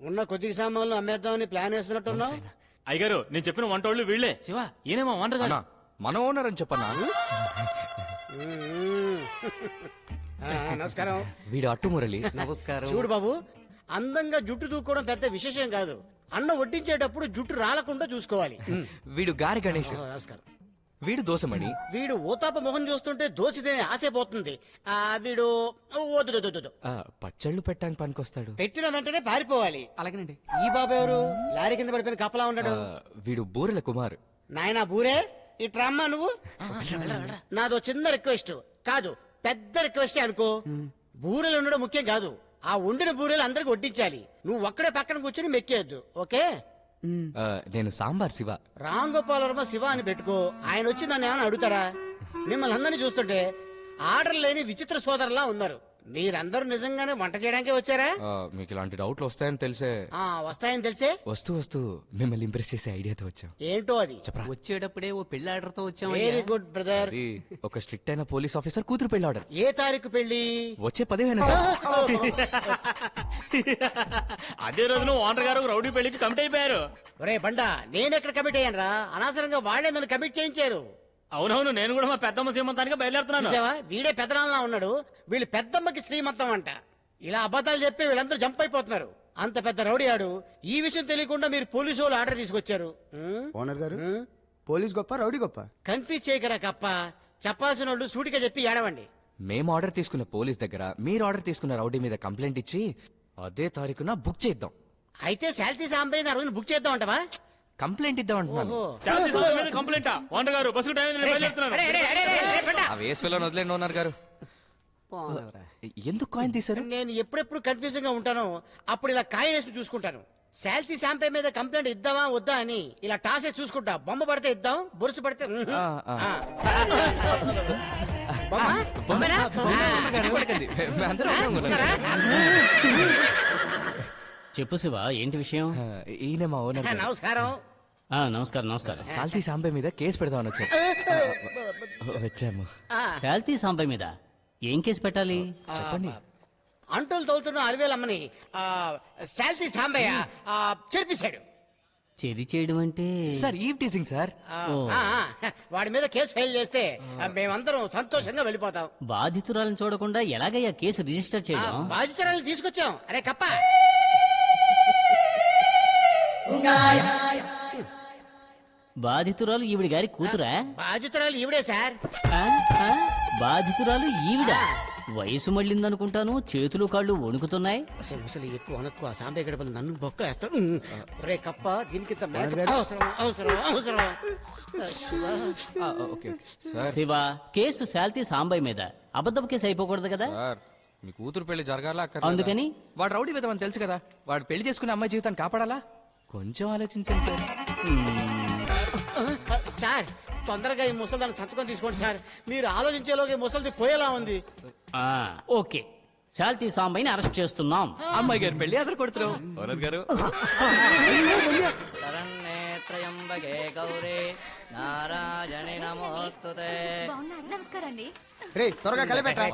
ఉన్న కొద్ది సామాన్లు అమ్మేద్దామని ప్లాన్ వేస్తున్నట్టున్నావు. అయ్యగారు నేను చెప్పిన వంటోళ్ళు వీళ్లే. శివ ఈయనేమో ఓనర్ గారు. మన ఓనర్ అని చెప్పన్నా. నమస్కారం. వీడు అట్టు మురళి. నమస్కారం. చూడు బాబు, అందంగా జుట్టు దూకోవడం పెద్ద విశేషం కాదు. అన్నం వడ్డించేటప్పుడు జుట్టు రాలకుండా చూసుకోవాలి. వీడు గారి గణేష్. నమస్కారం. వీడు దోసమణి. వీడు ఊతాప మొహం చూస్తుంటే దోసిదేనే ఆసేపోతుంది. వీడు వద్దు పచ్చళ్ళు పెట్టడానికి పనికొస్తాడు. పెట్టిన వెంటనే పారిపోవాలి. అలాగేనండి. ఈ బాబు ఎవరు? లారీ కింద పడిపోయిన కప్పలా ఉన్నాడు. వీడు బూరెల కుమార్. నాయనా బూరే, ఇట్రమ్మా నువ్వు. నాదో చిన్న రిక్వెస్ట్ కాదు, పెద్ద రిక్వెస్ట్ అనుకో. బూరెలు ఉండడం ముఖ్యం కాదు, ఆ వండిన బూరెలు అందరికి వడ్డించాలి. నువ్వు ఒక్కడే పక్కన కూర్చొని మెక్కేయద్దు, ఓకే? నేను సాంబార్ శివ. రామ్ గోపాల్ వర్మ శివ అని పెట్టుకో. ఆయన వచ్చి నన్ను ఏమైనా అడుగుతారా? మిమ్మల్ని అందరినీ చూస్తుంటే ఆర్డర్ లేని విచిత్ర సోదరులా ఉన్నారు. మీరందరూ నిజంగానే వంట చేయడానికే వచ్చారా? మీకు ఇలాంటి డౌట్లు వస్తాయని తెలిసే. వస్తాయని తెలిసే వస్తూ మిమ్మల్ని ఇంప్రెస్ చేసే ఐడియాతో వచ్చాం. ఏంటో అది? వచ్చేటప్పుడే ఓ పెళ్లి ఆర్డర్ తో వచ్చాం. Very good brother. ఒక స్ట్రిక్ట్ అయిన పోలీస్ ఆఫీసర్ కూతురు పెళ్లి ఆర్డర్. ఏ తారీఖు పెళ్లి? వచ్చే 15. అదే రోజున ఓనర్ గారు రౌడీ పెళ్లికి కమిట్ అయిపోయారు. ఒరే బండా, నేనెక్కడ కమిట్ అయ్యాను రా? అనవసరంగా వాళ్లే నన్ను కమిట్ చేయించారు. అవునవును, నేను కూడా మా పెద్దమ్మ సీమంతానికి బయలుదేరుతున్నాను. చూసావా, వీడే పెద్దనాళ్ళ ఉన్నాడు. వీళ్ళు పెద్దమ్మకి శ్రీమంతం అంట. ఇలా అబద్ధాలు చెప్పి వీళ్ళందరూ జంప్ అయిపోతున్నారు. అంత పెద్ద రౌడీ ఆడు. ఈ విషయం తెలియకుండా మీరు పోలీసు వాళ్ళు ఆర్డర్ తీసుకొచ్చారు. ఓనర్ గారు, పోలీస్ గొప్ప రౌడీ గొప్ప? కన్ఫ్యూజ్ చేయకరా కప్ప. చెప్పాల్సిన వాళ్ళు సూటిగా చెప్పి ఏడవండి. మేము ఆర్డర్ తీసుకున్న పోలీస్ దగ్గర మీరు ఆర్డర్ తీసుకున్న రౌడీ మీద కంప్లైంట్ ఇచ్చి అదే తారీఖున బుక్ చేద్దాం. అయితే శాలిటీ సాంబయ్య ఆ రోజున బుక్ చేద్దాం అంటవా? కంప్లైంట్ ఇద్దాం అంటున్నాను. కంప్లైంట్ ఓనర్ గారు బస్సు టైం బయలుదేరుతున్నాను. ఆ వేస్ పిల్లలు వదిలేండి ఓనర్ గారు. ఎందుకు కాయిన్ తీశారు? నేను ఎప్పుడెప్పుడు కన్ఫ్యూజన్ గా ఉంటాను, అప్పుడు ఇలా కాయ వేసి చూసుకుంటాను. శాలిటీ సాంబయ్య మీద కంప్లైంట్ ఇద్దామా వద్దా అని ఇలా టాస్ వేసి చూసుకుంటా. బొమ్మ పడితే ఇద్దాం, బొరుసు పడితే చెప్పు శివ, ఏంటి విషయం? ఈయన మా ఓనర్. నమస్కారం. నమస్కారం. నమస్కారం. సాల్తీ సాంబయ్య మీద కేసు పెడదామని వచ్చాము. శాల్తీ సాంబయ్య మీద ఏం కేసు పెట్టాలి చెప్పండి. అంటులు తోలుతున్న అలివేలమ్మని శాలిటీ సాంబయ్య చెరిపేశాడు. చెరి చేయడం అంటే సార్ ఈవ్ టీజింగ్ సార్. వాడి మీద కేసు ఫైల్ చేస్తే మేమందరం సంతోషంగా వెళ్ళిపోతాం. బాధితురాలను చూడకుండా ఎలాగయ్యా కేసు రిజిస్టర్ చేయడం? బాధితురాలు తీసుకొచ్చాం. అరే కప్ప, బాధితురాలు ఈవిడ గారి కూతురా? బాధితురాలు ఈవిడే సార్. బాధితురాలు ఈవిడ వయసు మళ్ళిందనుకుంటాను. చేతులు కాళ్ళు వణుకుతున్నాయి. ముసలి ఎక్కువ అనక్కు. ఆ సాంబయ్య గడప నన్ను బొక్కలేస్తాను. రే కప్ప, దీనికి అవసరం. శివ, కేసు శాల్తీ సాంబయ్య మీద. అబద్ధపు కేసు అయిపోకూడదు కదా? మీ కూతురు పెళ్లి జరగాల, అందుకని వాడు రౌడీ విధమని తెలుసు కదా. వాడు పెళ్లి చేసుకునే అమ్మాయి జీవితాన్ని కాపాడాలా? కొంచెం ఆలోచించండి సార్. సార్, తొందరగా ఈ ముసలిదాన్ని సంతకం తీసుకోండి సార్. మీరు ఆలోచించేలోగా ఈ ముసలిది పోయేలా ఉంది. ఓకే, శాల్తీ సాంబయ్యని అరెస్ట్ చేస్తున్నాం. అమ్మాయి గారు పెళ్లి అదరు కొడుతున్నాం. ఓనర్ గారు, రే త్వరగా కలిపెట్టా.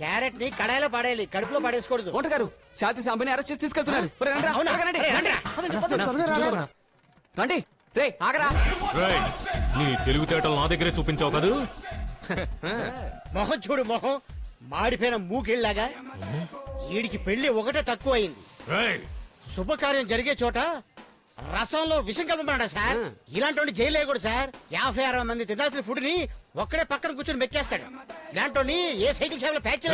క్యారెట్ ని కడాయిలో పడేయాలి, కడుపులో పడేసుకోకూడదు. ఓనర్ గారు, శాంతి సాంబని అరెస్ట్ చేసి తీసుకెళ్తున్నారు. రండి. రే ఆగరా. నీ తెలివితేటలు నా దగ్గరే చూపించావు కదా. మొహం చూడు, మొహం మాడిపోయిన మూకిళ్ళలాగా. వీడికి పెళ్లి ఒకటే తక్కువ అయింది. శుభకార్యం జరిగే చోట రసంలో విషం కలపమన్నాడా సార్? ఇలాంటి జైలు వేయకూడదు సార్. 50-60 మంది తినాల్సిన ఫుడ్ ని ఒక్కడే పక్కన కూర్చొని మెక్కేస్తాడు. ఇలాంటి ఏ సైకిల్ షాప్ లో ప్యాచ్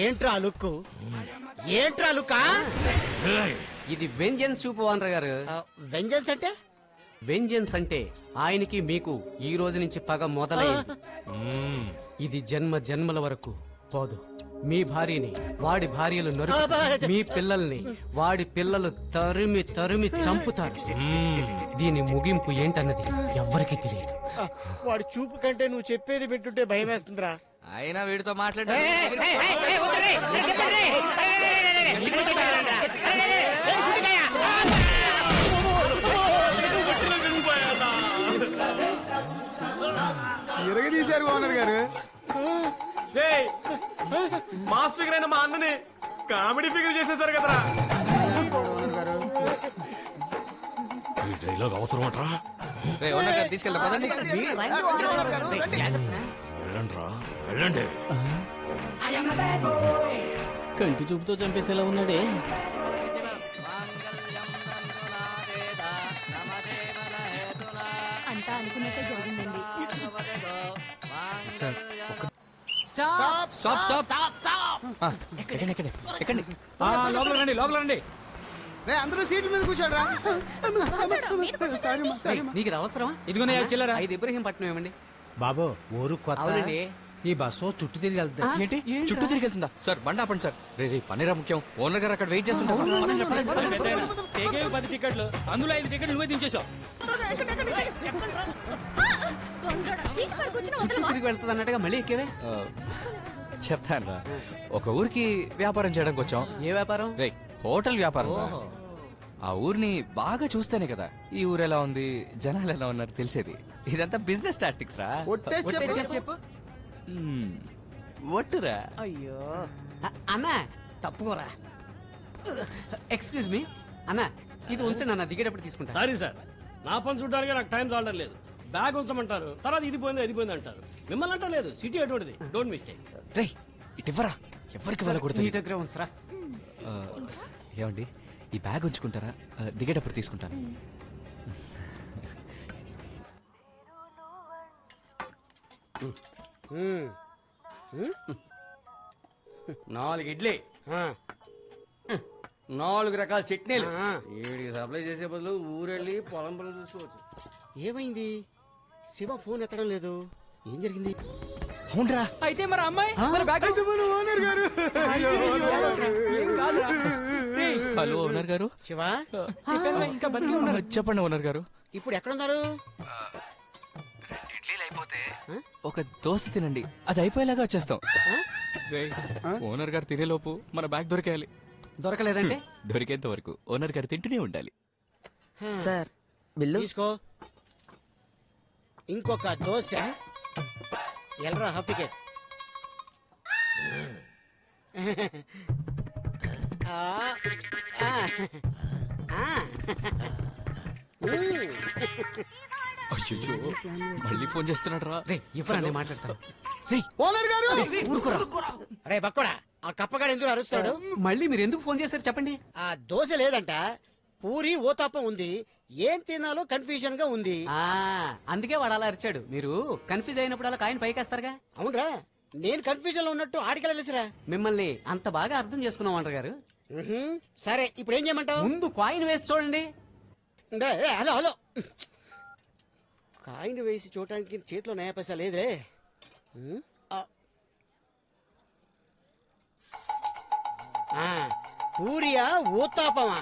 ఏంట్రా లుక్? ఏంట్రా లుక్? ఇది వెంజన్స్ సూప్ ఓనర్ గారు. వెంజన్స్ అంటే? వెంజన్స్ అంటే ఆయనకి మీకు ఈ రోజు నుంచి పగ మొదలైంది. ఇది జన్మ జన్మల వరకు పోదు. మీ భార్యని వాడి భార్యలు నరుకు, మీ పిల్లల్ని వాడి పిల్లలు తరిమి తరిమి చంపుతారు. దీని ముగింపు ఏంటన్నది ఎవ్వరికీ తెలియదు. వాడి చూపు కంటే నువ్వు చెప్పేది వింటుంటే భయం వేస్తుందిరా. అయినా వీడితో మాట్లాడే తీశారు ఓనర్ గారు. మాస్ ఫిగర్ అయిన మా అన్నని కామెడీ ఫిగర్ చేసేసారు కదరా. డైలాగ్ అవసరం అంటరా? రేయ్, ఓనర్ గారు తీసుకెళ్దాం పదండి. వెళ్ళండ్రా, వెళ్ళండి. కంటి చూపుతో చంపేసేలా ఉన్నాడే. అంతా అనుకున్నట్టే జరిగిందండి. Stop stop stop. ఎక్కండి. లోపల రండి, లోపల రండి. రే అందరూ సీట్ల మీద కూర్చోడరా. సారీ నీకు ఇది అవసరమా? ఇదిగోనే చిల్లరా. 5 ఇబ్రహీంపట్నం ఇవ్వండి. బాబు ఊరు కొత్త అవునండి. ఈ బస్సు చుట్టూ తిరిగి వెళ్తా. ఏంటి చుట్టూ తిరిగి వెళ్తుందా? సార్ బండి ఆపండి సార్. రే పనిరా ముఖ్యం. ఓనర్ గారు అక్కడ వెయిట్ చేస్తుంటారు. టేకేవి 10 టికెట్లు, అందులో 5 టికెట్లు నువ్వే దించేసావు. చుట్టూ తిరిగి వెళ్తుంది అన్నట్టుగా మళ్ళీ ఎక్కేవే. చెప్తాను రా. ఒక ఊరికి వ్యాపారం చేయడానికి వచ్చాం. ఏ వ్యాపారం? రే హోటల్ వ్యాపారం రా. ఓహో. ఆ ఊరిని బాగా చూస్తేనే కదా ఈ ఊరు ఎలా ఉంది, జనాలు ఎలా ఉన్నారు తెలిసేది. ఇదంతా బిజినెస్ టాక్టిక్స్ రా. ఒట్టేసి చెప్పు. ఒట్టురా. అయ్యో అన్న తప్పుకోరా. ఎక్స్క్యూజ్ మీ అన్న, ఇది ఉంచండి అన్న, దిగేటప్పుడు తీసుకుంటా. సారీ సార్, నా పని చూడడానికి నాకు టైం చాలడం లేదు. బ్యాగ్ ఉంచమంటారు, తర్వాత ఇది పోయింది అంటారు. మిమ్మల్ని అంటా లేదు, సిటీ అటువంటిది. Don't mistake. రే ఇటు ఇవ్వరా. ఎవరికి నీ వెళ్ళకూడదు. దగ్గర ఉంచరా. ఏమండి ఈ బ్యాగ్ ఉంచుకుంటారా? దిగేటప్పుడు తీసుకుంటాను. ఉమ్. 4 ఇడ్లీ, 4 రకాల చట్నీలు. వీడికి సప్లై చేసే బదులు ఊరెళ్ళి పొలం పనులు చూసుకోవచ్చు. ఏమైంది? శివ ఫోన్ ఎత్తడం లేదు. ఏం జరిగింది? అవునరా. అయితే మరి అమ్మాయి హలో ఓనర్ గారు. శివ ఇంకా బతికి ఉన్నారు. చెప్పండి ఓనర్ గారు. ఇప్పుడు ఎక్కడున్నారు? ఒక దోశ తినండి, అది అయిపోయేలాగా వచ్చేస్తాం. రేయ్, ఓనర్ గారు తినేలోపు మన బ్యాగ్ దొరికేయాలి. దొరకలేదంటే దొరికేంత వరకు ఓనర్ గారు తింటూనే ఉండాలి. సార్ బిల్లు తీసుకో. ఇంకొక దోశ. ఎల్రా half ticket. ఆ, ఆ, ఆ. అయ్యో మళ్ళీ ఫోన్ చేస్తున్నాడు రా. రే ఇవ్వరా, మాట్లాడతాను. ఓనర్ గారు అరే బక్కడా, ఆ కప్పగాడు ఎందుకు అరుస్తాడు? మళ్ళీ మీరు ఎందుకు ఫోన్ చేశారు చెప్పండి. ఆ దోశ లేదంట, పూరి ఓతాపం ఉంది. ఏం తినాలో కన్ఫ్యూజన్ గా ఉంది. అందుకే వాడు అలా అరిచాడు. మీరు కన్ఫ్యూజ్ అయినప్పుడు అలా కాయని పైకేస్తారుగా. అవునరా, నేను కన్ఫ్యూజన్ లో ఉన్నట్టు ఆడికెళ్ళలేసిరా. మిమ్మల్ని అంత బాగా అర్థం చేసుకున్నాం అంటారు గారు. సరే ఇప్పుడు ఏం చేయమంటావు? ముందు కాయిన్ వేసి చూడండి. హలో హలో, కాయిన్ వేసి చూడటానికి చేతిలో నయా పైసా లేదే. పూరియా ఊతాపమా?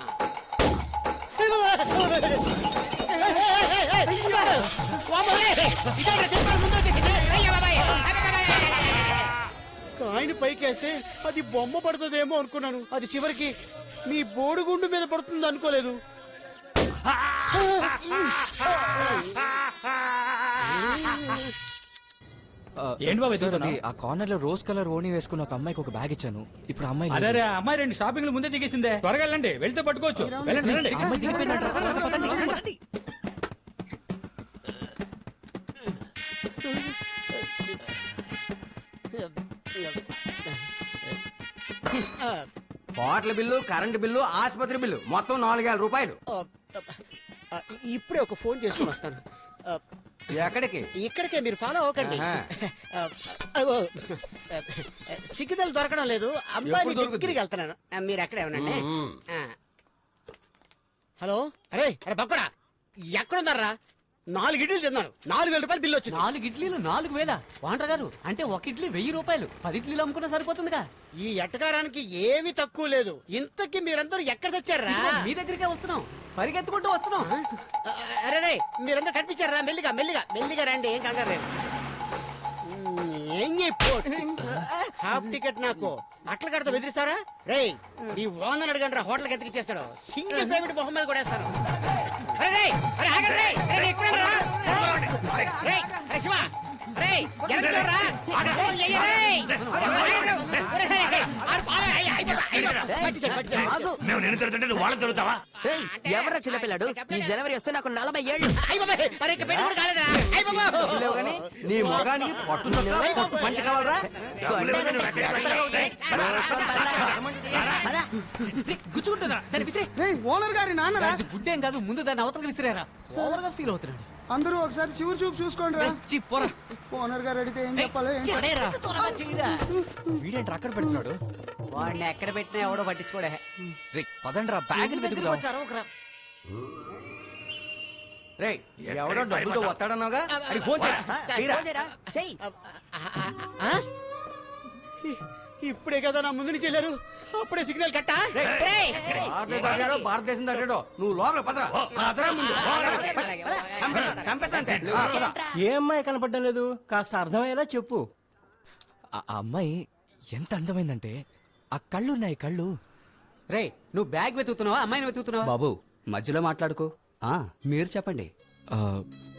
కాయిన్ పైకేస్తే అది బొమ్మ పడుతుందేమో అనుకున్నాను. అది చివరికి మీ బోడుగుండు మీద పడుతుంది అనుకోలేదు. ఏంటి బాబు సార్, అది ఆ కార్నర్ లో రోజ్ కలర్ ఓణి వేసుకున్న ఒక అమ్మాయికి ఒక బ్యాగ్ ఇచ్చాను. ఇప్పుడు అమ్మాయి లేదు. అదే అమ్మాయి 2 షాపింగ్లు ముందే దిగేసిందే. త్వరగా వెళ్ళండి, వెళ్తే పట్టుకోవచ్చు. వెళ్ళండి వెళ్ళండి. అమ్మాయి దిగిపోయిందంట. పదండి. హోటల్ బిల్లు, కరెంట్ బిల్లు, ఆసుపత్రి బిల్లు మొత్తం 4000 రూపాయలు. ఇప్పుడే ఒక ఫోన్ చేసుకుని వస్తాను. ఎక్కడికి? ఇక్కడికే, మీరు ఫాలో అవ్వకండి. సిగ్గుదలు దొరకడం లేదు. అమ్మాయి దగ్గరికి వెళ్తున్నాను, మీరు అక్కడే ఉండండి. హలో, అరే అరే బక్కడా, ఎక్కడున్నారా? 4 ఇడ్లీలు తిన్నాను, 4000 రూపాయలు బిల్లు వచ్చింది. 4 ఇడ్లీలు 4000. వాంటర్ గారు అంటే ఒక ఇడ్లీ 1000 రూపాయలు. 10 ఇడ్లీలు అమ్ముకున్నా సరిపోతుందిగా. ఈ ఎట్టకారానికి ఏమీ తక్కువ లేదు. ఇంతకీ మీరందరూ ఎక్కడ తెచ్చారా? మీ దగ్గరికే వస్తున్నాం, పరిగెత్తుకుంటూ వస్తున్నాం. అరే రే, మీరందరూ కనిపించారా? మెల్లిగా మెల్లిగా మెల్లిగా రండి, ఏం కంగారు లేదు. ఏం హాఫ్ టికెట్ నాకు అట్ల కడతా బెదిరిస్తారా? రే మీ ఓనర్ అడగండి రా, హోటల్కి ఎంతకి ఇచ్చేస్తాడు. సింగిల్ పేమెంట్ మొహం మీద కూడా వేస్తాను. అరే రే, అరే ఆగండి రే, రే, రే, ఎక్కడ రా? రే, రే, శివ మేము నేను తిరుగుతుంటే నువ్వు వాళ్ళని తిరుగుతావా? ఎవరా చిన్నపిల్లాడు? ఈ జనవరి వస్తే నాకు 40 ఏళ్ళు. లేవు గానీ నీ ముఖానికి పంచ కావాలరా? గుచ్చుకుంటుందా దాన్ని విసిరే. రేయ్, ఓనర్ గారి నాన్నరా? అది గుడ్డేం కాదు, ముందు దాన్ని అవతలకి విసిరేరా. ఓవర్ గా ఫీల్ అవుతున్నాడు. అందరూ ఒకసారి చివరి చూపు చూసుకోండి రా. పోరా. ఓనర్ గారు అడిగితే ఏం చెప్పాలి? పడేరా. వీడేంటి అక్కడ పెడుతున్నాడు? వాడిని ఎక్కడ పెట్టినా ఎవడో పట్టించుకోడే. రే పదండ్రా బ్యాగ్ వెతుకుదాం. రేయ్, ఎవడో డబ్బుతో వస్తాడన్నావుగా, అడిగి ఫోన్ చేయరా. చెయ్యి. ఇప్పుడే కదా నా ముందు నుంచి వెళ్ళారు, అప్పుడే సిగ్నల్ కట్టా. భారతదేశం దాటాడో నువ్వు లోపల పదరా. పదరా ముందు. చంపేస్తా. ఏ అమ్మాయి కనపడడం లేదు, కాస్త అర్థమయ్యేలా చెప్పు. ఆ అమ్మాయి ఎంత అందమైందంటే ఆ కళ్ళు ఉన్నాయి కళ్ళు. రే, నువ్వు బ్యాగ్ వెతుకుతున్నావా అమ్మాయిని వెతుకుతున్నావా? బాబు మధ్యలో మాట్లాడుకో. మీరు చెప్పండి.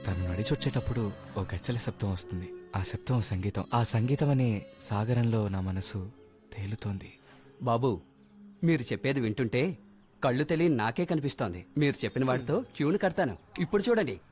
తను నడిచి వచ్చేటప్పుడు ఓ గచ్చల శబ్దం వస్తుంది. ఆ శబ్దం సంగీతం. ఆ సంగీతం అనే సాగరంలో నా మనసు తేలుతోంది. బాబు మీరు చెప్పేది వింటుంటే కళ్ళు తెలియని నాకే కనిపిస్తోంది. మీరు చెప్పిన వాటితో ట్యూన్ కడతాను. ఇప్పుడు చూడండి.